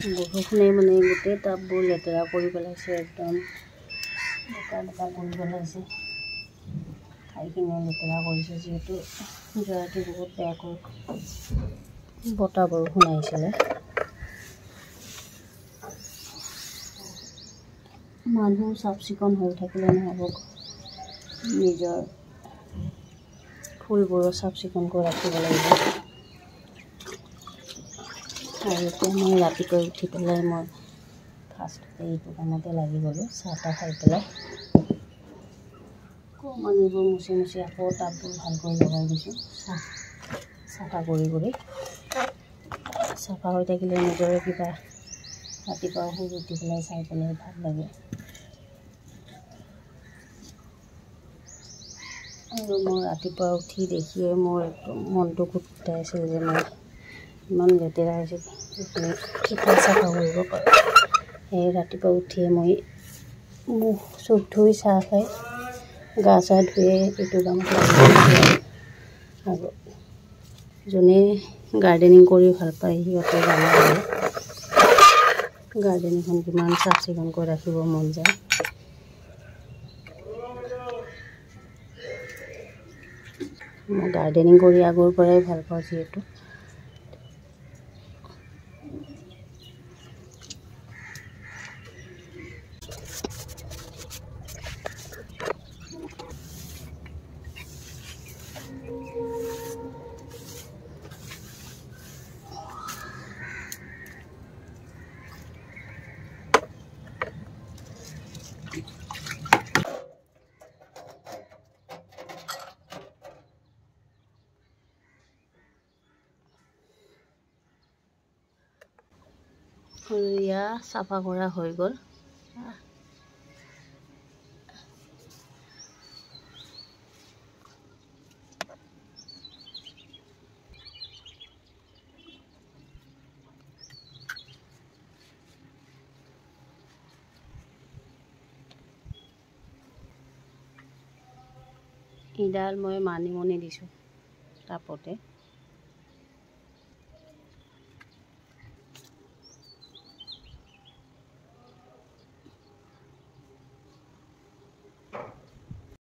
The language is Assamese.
বৰষুণে মানে গোটেই টাববোৰ লেতেৰা কৰি পেলাইছে, একদম বোকা বোকা কৰি পেলাইছে। ঠাইখিনি লেতেৰা কৰিছে, যিহেতু যোৱাটো বহুত বেয়াকৈ বতাহ বৰষুণ আহিছিলে। মানুহ চাফ চিকুণ হৈ থাকিলে নহ'ব, নিজৰ ফুলবোৰো চাফ চিকুণকৈ ৰাখিব লাগিব। আৰু এতিয়া মই ৰাতিপুৱাই উঠি পেলাই মই ফাৰ্ষ্টতে এইটো কামতে লাগি গ'লোঁ, চাহ তাহ খাই পেলাই অকণমান এইবোৰ মুচি মুচি আকৌ টাববোৰ ভালকৈ লগাই দিছোঁ। চাফা কৰি চাফা হৈ থাকিলে নিজৰে কিবা ৰাতিপুৱা শুই উঠি পেলাই চাই পেলাই ভাল লাগে। আৰু মই ৰাতিপুৱা উঠি দেখিয়ে মোৰ একদম মনটো কুটকুটাই আছিল যে মই ইমান লেতেৰা হৈছে, এইখিনি কেতিয়া চাফা কৰিব পাৰোঁ। সেই ৰাতিপুৱা উঠিয়ে মই মুখ চুখ ধুই চাহ খাই গা চা ধুয়ে এইটো কামত লাগিছোঁ। আৰু যোনে গাৰ্ডেনিং কৰি ভাল পায় সিহঁতে জানে আৰু গাৰ্ডেনিংখন কিমান চাফ চিকুণকৈ ৰাখিব মন যায়। মই গাৰ্ডেনিং কৰি আগৰ পৰাই ভাল পাওঁ যিহেতু। এয়া চাফা কৰা হৈ গ'ল। ইডাল মই মানিমুনি দিছোঁ টাপতে।